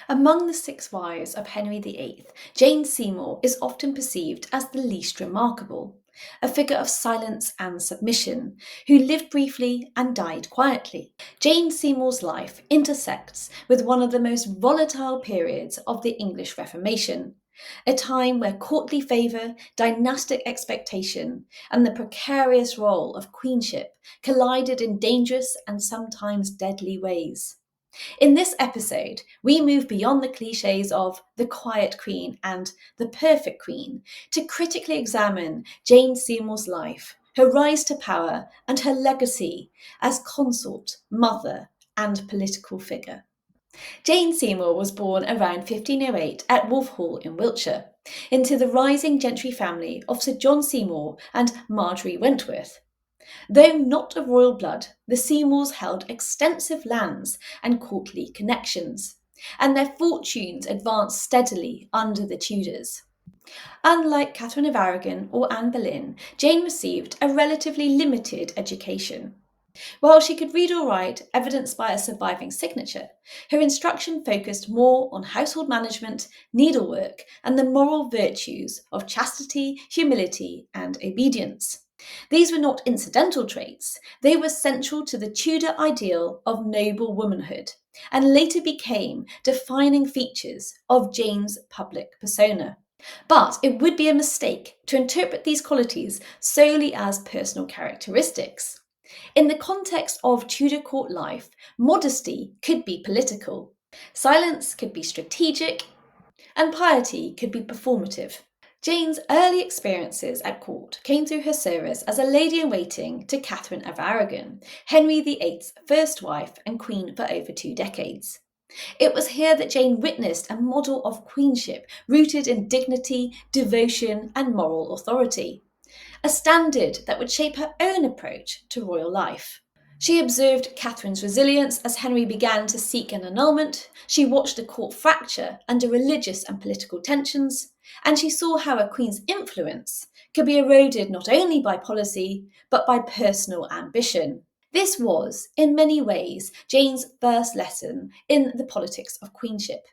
Among the six wives of Henry VIII, Jane Seymour is often perceived as the least remarkable, a figure of silence and submission, who lived briefly and died quietly. Jane Seymour's life intersects with one of the most volatile periods of the English Reformation, a time where courtly favour, dynastic expectation, and the precarious role of queenship collided in dangerous and sometimes deadly ways. In this episode, we move beyond the cliches of the quiet queen and the perfect queen to critically examine Jane Seymour's life, her rise to power, and her legacy as consort, mother, and political figure. Jane Seymour was born around 1508 at Wolfhall in Wiltshire, into the rising gentry family of Sir John Seymour and Marjorie Wentworth. Though not of royal blood, the Seymours held extensive lands and courtly connections, and their fortunes advanced steadily under the Tudors. Unlike Catherine of Aragon or Anne Boleyn, Jane received a relatively limited education. While she could read or write, evidenced by a surviving signature, her instruction focused more on household management, needlework, and the moral virtues of chastity, humility, and obedience. These were not incidental traits, they were central to the Tudor ideal of noble womanhood, and later became defining features of Jane's public persona. But it would be a mistake to interpret these qualities solely as personal characteristics. In the context of Tudor court life, modesty could be political, silence could be strategic, and piety could be performative. Jane's early experiences at court came through her service as a lady-in-waiting to Catherine of Aragon, Henry VIII's first wife and queen for over 2 decades. It was here that Jane witnessed a model of queenship rooted in dignity, devotion, and moral authority, a standard that would shape her own approach to royal life. She observed Catherine's resilience as Henry began to seek an annulment, she watched the court fracture under religious and political tensions, and she saw how a queen's influence could be eroded not only by policy, but by personal ambition. This was, in many ways, Jane's first lesson in the politics of queenship,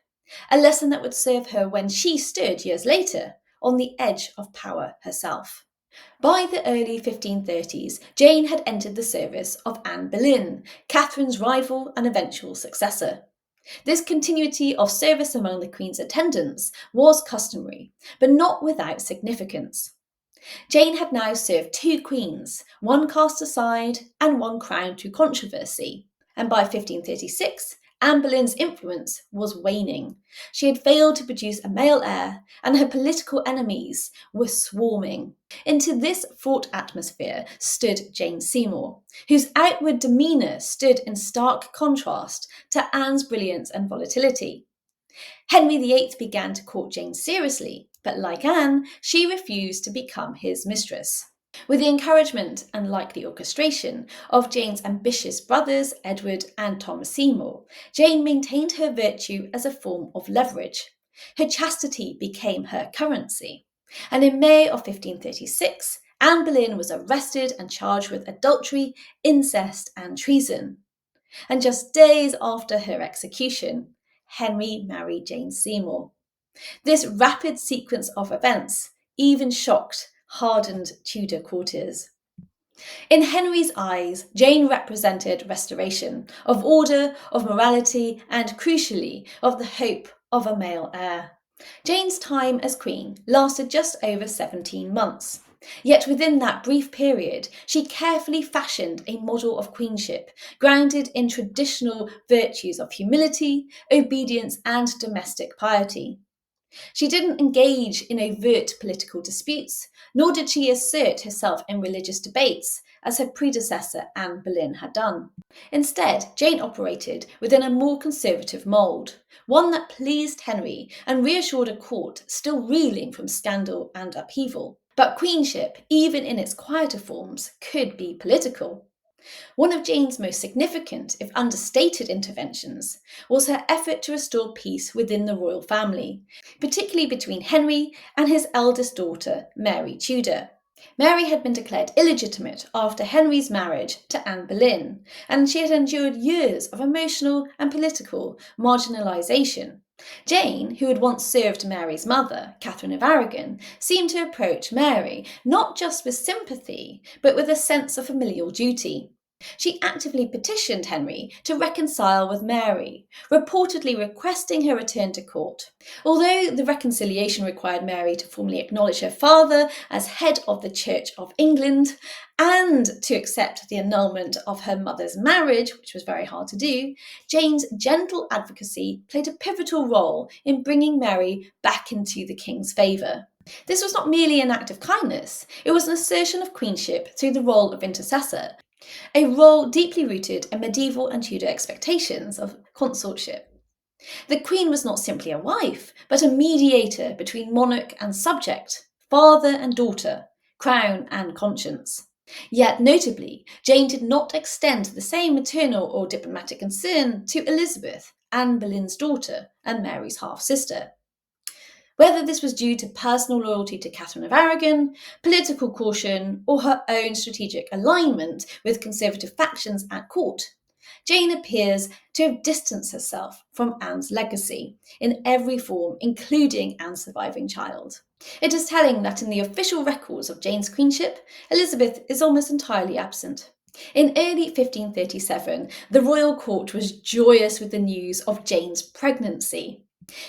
a lesson that would serve her when she stood, years later, on the edge of power herself. By the early 1530s, Jane had entered the service of Anne Boleyn, Catherine's rival and eventual successor. This continuity of service among the Queen's attendants was customary, but not without significance. Jane had now served 2 queens, one cast aside and one crowned through controversy, and by 1536, Anne Boleyn's influence was waning. She had failed to produce a male heir, and her political enemies were swarming. Into this fraught atmosphere stood Jane Seymour, whose outward demeanour stood in stark contrast to Anne's brilliance and volatility. Henry VIII began to court Jane seriously, but like Anne, she refused to become his mistress. With the encouragement and likely orchestration of Jane's ambitious brothers, Edward and Thomas Seymour, Jane maintained her virtue as a form of leverage. Her chastity became her currency. And in May of 1536, Anne Boleyn was arrested and charged with adultery, incest, and treason. And just days after her execution, Henry married Jane Seymour. This rapid sequence of events even shocked hardened Tudor courtiers. In Henry's eyes, Jane represented restoration of order, of morality, and crucially, of the hope of a male heir. Jane's time as queen lasted just over 17 months. Yet within that brief period, she carefully fashioned a model of queenship grounded in traditional virtues of humility, obedience, and domestic piety. She didn't engage in overt political disputes, nor did she assert herself in religious debates, as her predecessor Anne Boleyn had done. Instead, Jane operated within a more conservative mould, one that pleased Henry and reassured a court still reeling from scandal and upheaval. But queenship, even in its quieter forms, could be political. One of Jane's most significant, if understated, interventions was her effort to restore peace within the royal family, particularly between Henry and his eldest daughter, Mary Tudor. Mary had been declared illegitimate after Henry's marriage to Anne Boleyn, and she had endured years of emotional and political marginalisation, Jane, who had once served Mary's mother, Catherine of Aragon, seemed to approach Mary not just with sympathy, but with a sense of familial duty. She actively petitioned Henry to reconcile with Mary, reportedly requesting her return to court. Although the reconciliation required Mary to formally acknowledge her father as head of the Church of England and to accept the annulment of her mother's marriage, which was very hard to do, Jane's gentle advocacy played a pivotal role in bringing Mary back into the king's favour. This was not merely an act of kindness, it was an assertion of queenship through the role of intercessor, a role deeply rooted in medieval and Tudor expectations of consortship. The queen was not simply a wife, but a mediator between monarch and subject, father and daughter, crown and conscience. Yet, notably, Jane did not extend the same maternal or diplomatic concern to Elizabeth, Anne Boleyn's daughter and Mary's half-sister. Whether this was due to personal loyalty to Catherine of Aragon, political caution, or her own strategic alignment with conservative factions at court, Jane appears to have distanced herself from Anne's legacy in every form, including Anne's surviving child. It is telling that in the official records of Jane's queenship, Elizabeth is almost entirely absent. In early 1537, the royal court was joyous with the news of Jane's pregnancy.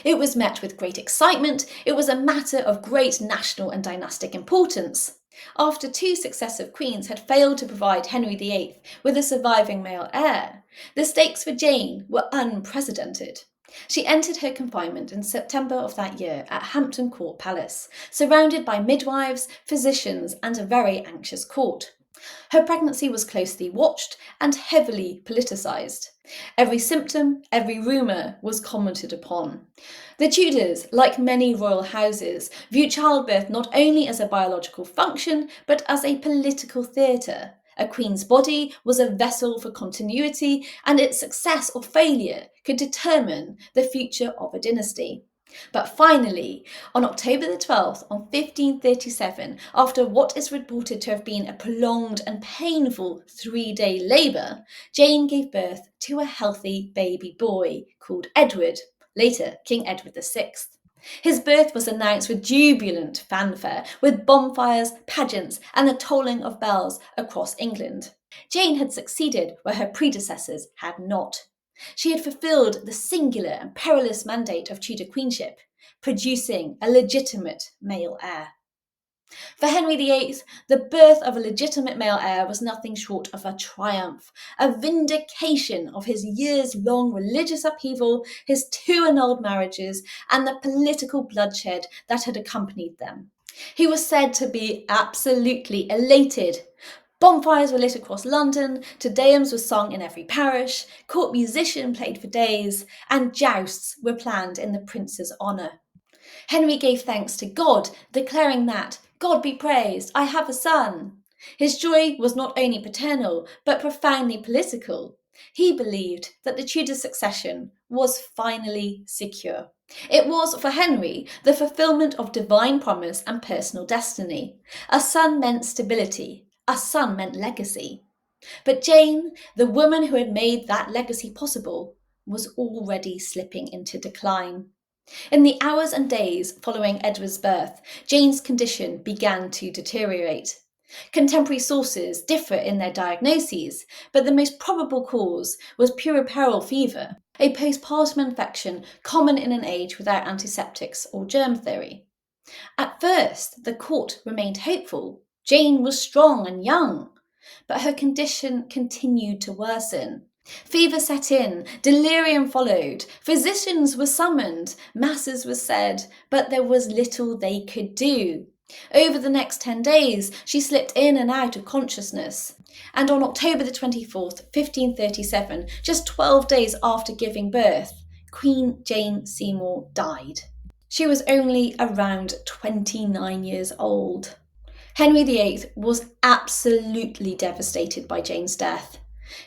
It was met with great excitement. It was a matter of great national and dynastic importance. After two successive queens had failed to provide Henry VIII with a surviving male heir, the stakes for Jane were unprecedented. She entered her confinement in September of that year at Hampton Court Palace, surrounded by midwives, physicians, and a very anxious court. Her pregnancy was closely watched and heavily politicised. Every symptom, every rumour was commented upon. The Tudors, like many royal houses, viewed childbirth not only as a biological function, but as a political theatre. A queen's body was a vessel for continuity, and its success or failure could determine the future of a dynasty. But finally, on October the 12th, of 1537, after what is reported to have been a prolonged and painful 3-day labour, Jane gave birth to a healthy baby boy called Edward, later King Edward VI. His birth was announced with jubilant fanfare, with bonfires, pageants, and the tolling of bells across England. Jane had succeeded where her predecessors had not. She had fulfilled the singular and perilous mandate of Tudor queenship, producing a legitimate male heir. For Henry VIII, the birth of a legitimate male heir was nothing short of a triumph, a vindication of his years-long religious upheaval, his 2 annulled marriages, and the political bloodshed that had accompanied them. He was said to be absolutely elated. Bonfires were lit across London, Te Deums were sung in every parish, court musician played for days, and jousts were planned in the prince's honour. Henry gave thanks to God, declaring that, "God be praised, I have a son." His joy was not only paternal, but profoundly political. He believed that the Tudor succession was finally secure. It was, for Henry, the fulfilment of divine promise and personal destiny. A son meant stability. A son meant legacy. But Jane, the woman who had made that legacy possible, was already slipping into decline. In the hours and days following Edward's birth, Jane's condition began to deteriorate. Contemporary sources differ in their diagnoses, but the most probable cause was puerperal fever, a postpartum infection common in an age without antiseptics or germ theory. At first, the court remained hopeful. Jane was strong and young, but her condition continued to worsen. Fever set in, delirium followed, physicians were summoned, masses were said, but there was little they could do. Over the next 10 days, she slipped in and out of consciousness. And on October the 24th, 1537, just 12 days after giving birth, Queen Jane Seymour died. She was only around 29 years old. Henry VIII was absolutely devastated by Jane's death.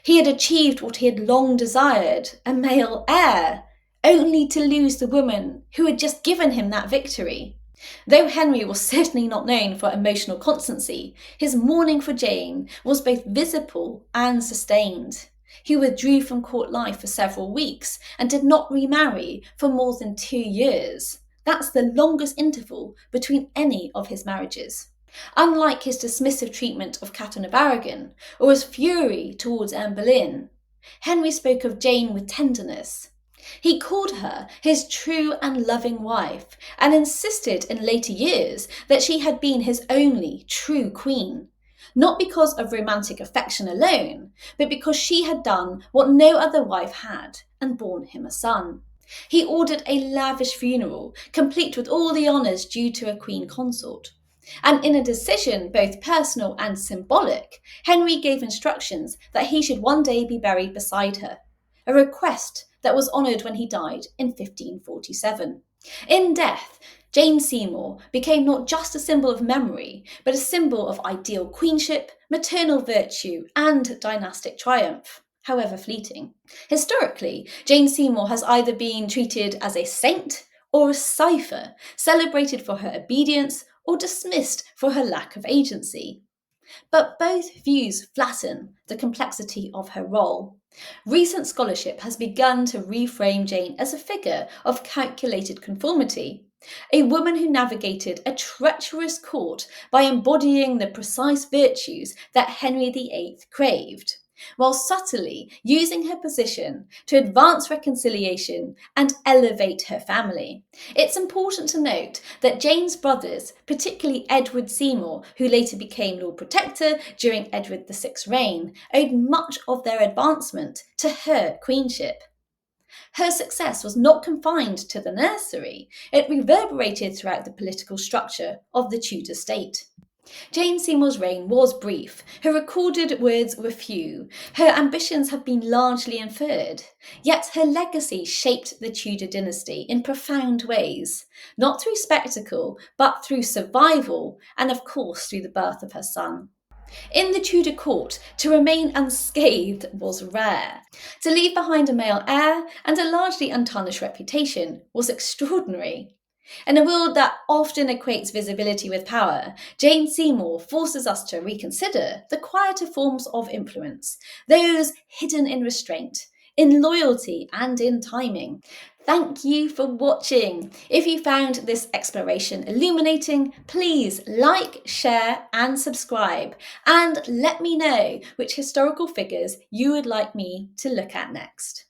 He had achieved what he had long desired, a male heir, only to lose the woman who had just given him that victory. Though Henry was certainly not known for emotional constancy, his mourning for Jane was both visible and sustained. He withdrew from court life for several weeks and did not remarry for more than 2 years. That's the longest interval between any of his marriages. Unlike his dismissive treatment of Catherine of Aragon or his fury towards Anne Boleyn, Henry spoke of Jane with tenderness. He called her his true and loving wife and insisted in later years that she had been his only true queen, not because of romantic affection alone, but because she had done what no other wife had and borne him a son. He ordered a lavish funeral, complete with all the honours due to a queen consort. And in a decision both personal and symbolic, Henry gave instructions that he should one day be buried beside her, a request that was honoured when he died in 1547. In death, Jane Seymour became not just a symbol of memory, but a symbol of ideal queenship, maternal virtue, and dynastic triumph, however fleeting. Historically, Jane Seymour has either been treated as a saint or a cipher, celebrated for her obedience or dismissed for her lack of agency. But both views flatten the complexity of her role. Recent scholarship has begun to reframe Jane as a figure of calculated conformity, a woman who navigated a treacherous court by embodying the precise virtues that Henry VIII craved, while subtly using her position to advance reconciliation and elevate her family. It's important to note that Jane's brothers, particularly Edward Seymour, who later became Lord Protector during Edward VI's reign, owed much of their advancement to her queenship. Her success was not confined to the nursery, it reverberated throughout the political structure of the Tudor state. Jane Seymour's reign was brief. Her recorded words were few. Her ambitions have been largely inferred. Yet her legacy shaped the Tudor dynasty in profound ways, not through spectacle, but through survival, and of course through the birth of her son. In the Tudor court, to remain unscathed was rare. To leave behind a male heir and a largely untarnished reputation was extraordinary. In a world that often equates visibility with power, Jane Seymour forces us to reconsider the quieter forms of influence, those hidden in restraint, in loyalty, and in timing. Thank you for watching. If you found this exploration illuminating, please like, share, and subscribe. And let me know which historical figures you would like me to look at next.